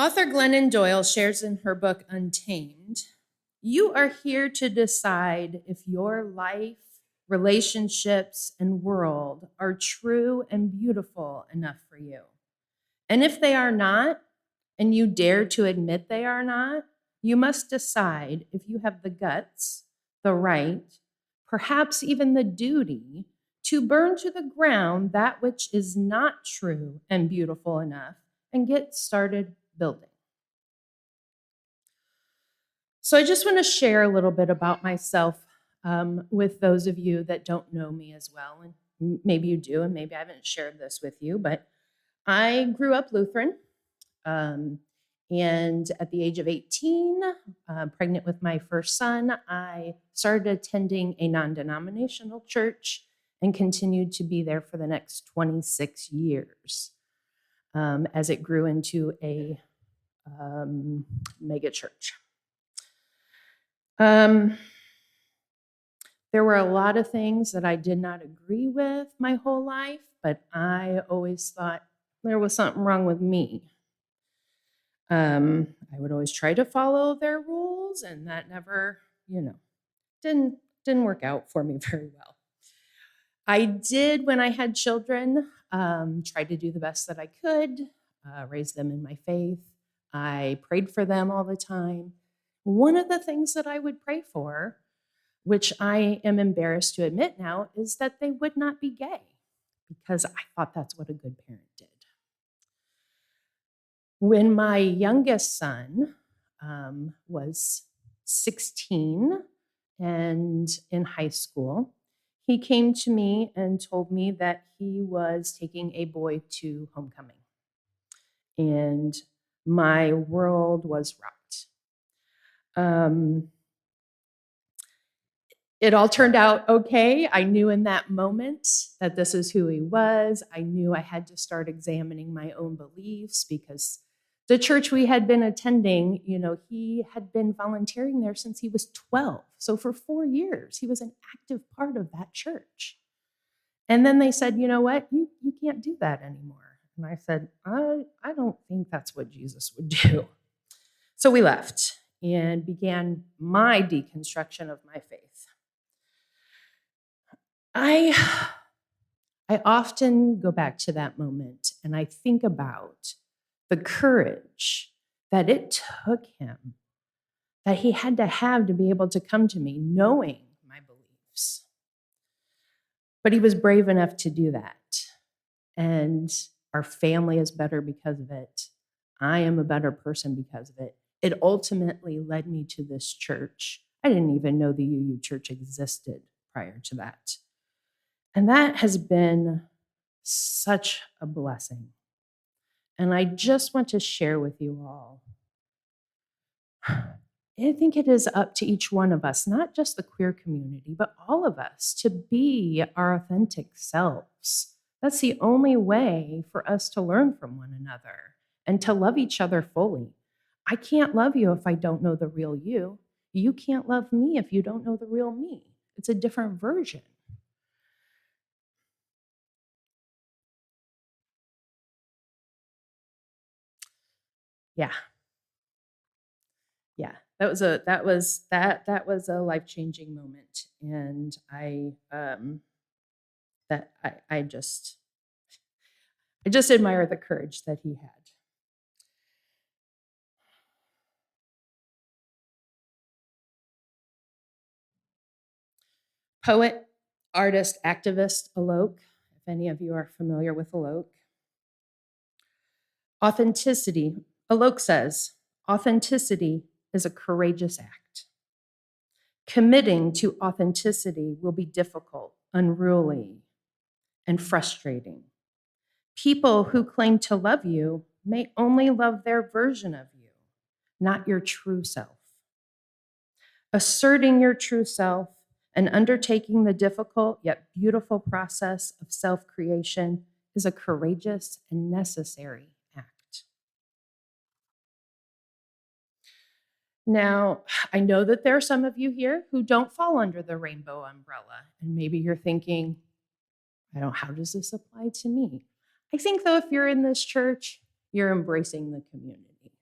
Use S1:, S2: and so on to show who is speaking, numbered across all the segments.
S1: Author Glennon Doyle shares in her book Untamed, you are here to decide if your life, relationships, and world are true and beautiful enough for you. And if they are not, and you dare to admit they are not, you must decide if you have the guts, the right, perhaps even the duty to burn to the ground that which is not true and beautiful enough and get started building. So I just want to share a little bit about myself with those of you that don't know me as well. And maybe you do, and maybe I haven't shared this with you, but I grew up Lutheran. And at the age of 18, pregnant with my first son, I started attending a non-denominational church and continued to be there for the next 26 years as it grew into a mega church. There were a lot of things that I did not agree with my whole life, but I always thought there was something wrong with me. I would always try to follow their rules, and that never, didn't work out for me very well. I did, when I had children, try to do the best that I could, raise them in my faith. I prayed for them all the time. One of the things that I would pray for, which I am embarrassed to admit now, is that they would not be gay, because I thought that's what a good parent did. When my youngest son was 16 and in high school, he came to me and told me that he was taking a boy to homecoming. And my world was rocked. It all turned out okay. I knew in that moment that this is who he was. I knew I had to start examining my own beliefs, because the church we had been attending, he had been volunteering there since he was 12. So for 4 years, he was an active part of that church. And then they said, you know what, you can't do that anymore. And I said, I don't think that's what Jesus would do. So we left and began my deconstruction of my faith. I often go back to that moment and I think about the courage that it took him, that he had to have to be able to come to me knowing my beliefs. But he was brave enough to do that. And our family is better because of it. I am a better person because of it. It ultimately led me to this church. I didn't even know the UU Church existed prior to that. And that has been such a blessing. And I just want to share with you all. I think it is up to each one of us, not just the queer community, but all of us, to be our authentic selves. That's the only way for us to learn from one another and to love each other fully. I can't love you if I don't know the real you. You can't love me if you don't know the real me. It's a different version. Yeah. That was a life-changing moment. And I just admire the courage that he had. Poet, artist, activist Alok, if any of you are familiar with Alok. Authenticity, Alok says, authenticity is a courageous act. Committing to authenticity will be difficult, unruly, and frustrating. People who claim to love you may only love their version of you, not your true self. Asserting your true self and undertaking the difficult yet beautiful process of self-creation is a courageous and necessary act. Now, I know that there are some of you here who don't fall under the rainbow umbrella, and maybe you're thinking, how does this apply to me? I think, though, if you're in this church, you're embracing the community.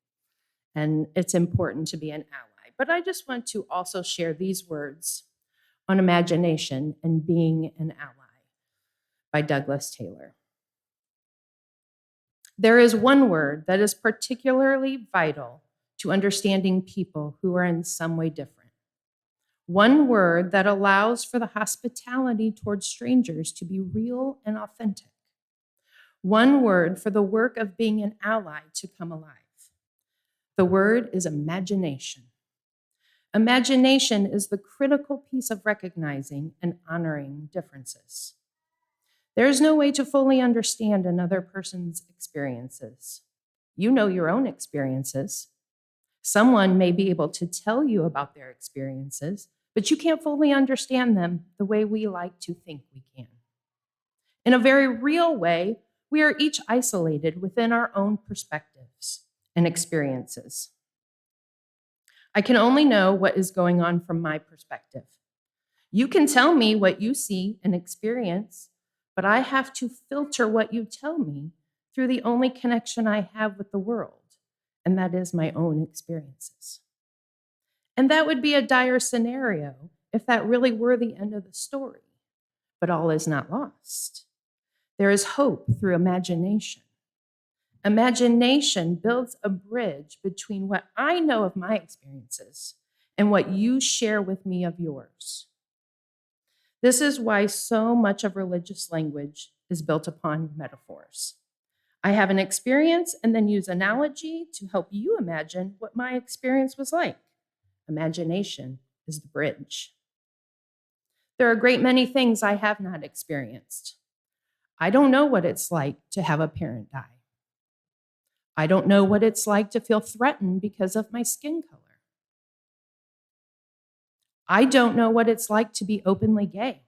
S1: and it's important to be an ally. But I just want to also share these words on imagination and being an ally by Douglas Taylor. There is one word that is particularly vital to understanding people who are in some way different. One word that allows for the hospitality towards strangers to be real and authentic. One word for the work of being an ally to come alive. The word is imagination. Imagination is the critical piece of recognizing and honoring differences. There is no way to fully understand another person's experiences. You know your own experiences. Someone may be able to tell you about their experiences, but you can't fully understand them the way we like to think we can. In a very real way, we are each isolated within our own perspectives and experiences. I can only know what is going on from my perspective. You can tell me what you see and experience, but I have to filter what you tell me through the only connection I have with the world, and that is my own experiences. And that would be a dire scenario if that really were the end of the story. But all is not lost. There is hope through imagination. Imagination builds a bridge between what I know of my experiences and what you share with me of yours. This is why so much of religious language is built upon metaphors. I have an experience and then use analogy to help you imagine what my experience was like. Imagination is the bridge. There are a great many things I have not experienced. I don't know what it's like to have a parent die. I don't know what it's like to feel threatened because of my skin color. I don't know what it's like to be openly gay.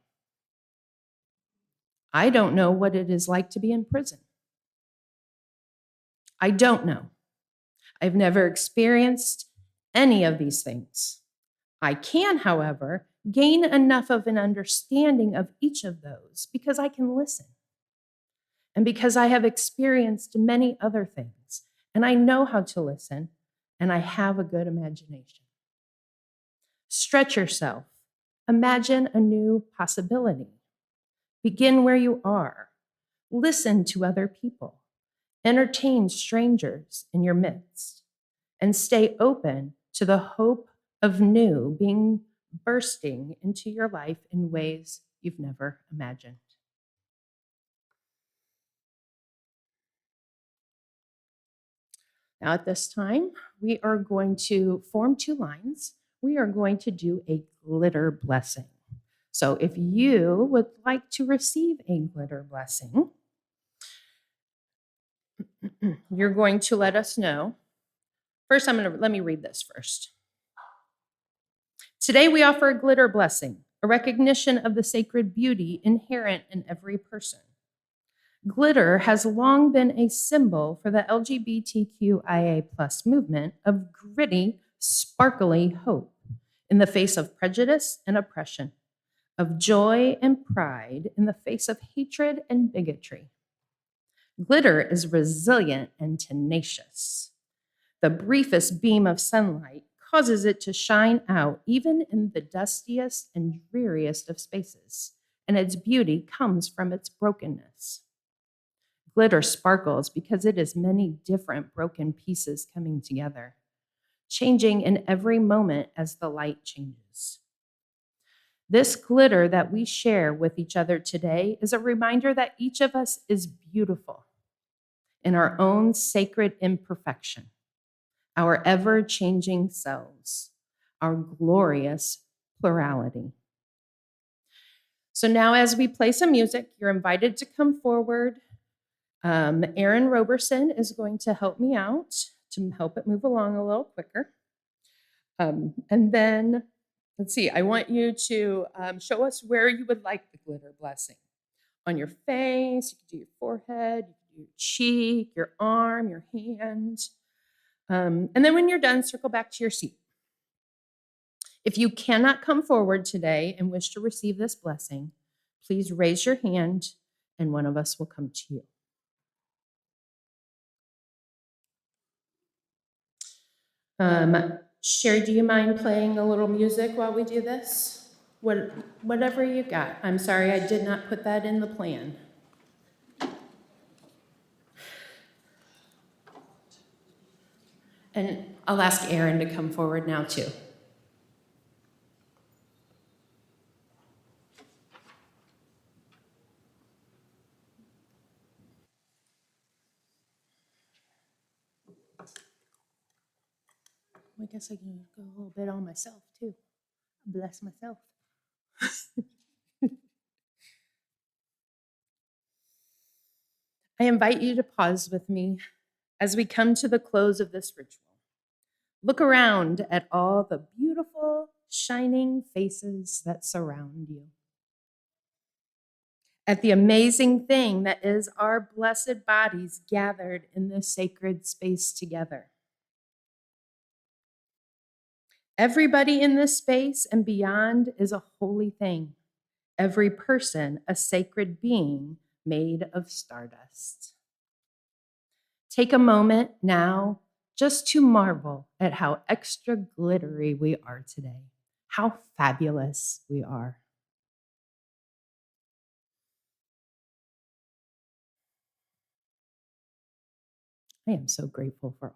S1: I don't know what it is like to be in prison. I don't know. I've never experienced any of these things. I can, however, gain enough of an understanding of each of those because I can listen. And because I have experienced many other things, and I know how to listen, and I have a good imagination. Stretch yourself. Imagine a new possibility. Begin where you are. Listen to other people. Entertain strangers in your midst. And stay open to the hope of new being bursting into your life in ways you've never imagined. Now, at this time, we are going to form two lines. We are going to do a glitter blessing. So if you would like to receive a glitter blessing, you're going to let us know. First, let me read this first. Today, we offer a glitter blessing, a recognition of the sacred beauty inherent in every person. Glitter has long been a symbol for the LGBTQIA+ movement of gritty, sparkly hope in the face of prejudice and oppression, of joy and pride in the face of hatred and bigotry. Glitter is resilient and tenacious. The briefest beam of sunlight causes it to shine out even in the dustiest and dreariest of spaces, and its beauty comes from its brokenness. Glitter sparkles because it is many different broken pieces coming together, changing in every moment as the light changes. This glitter that we share with each other today is a reminder that each of us is beautiful in our own sacred imperfection, our ever-changing selves, our glorious plurality. So now as we play some music, you're invited to come forward. Aaron Roberson is going to help me out to help it move along a little quicker. And then, let's see, I want you to show us where you would like the glitter blessing. On your face, you can do your forehead, you can do your cheek, your arm, your hand. And then when you're done, circle back to your seat. If you cannot come forward today and wish to receive this blessing, please raise your hand and one of us will come to you. Sherry, do you mind playing a little music while we do this? Whatever you got. I'm sorry, I did not put that in the plan. And I'll ask Aaron to come forward now, too. I guess I can go a little bit on myself, too. Bless myself. I invite you to pause with me as we come to the close of this ritual. Look around at all the beautiful, shining faces that surround you. At the amazing thing that is our blessed bodies gathered in this sacred space together. Everybody in this space and beyond is a holy thing. Every person a sacred being made of stardust. Take a moment now just to marvel at how extra glittery we are today, how fabulous we are. I am so grateful for all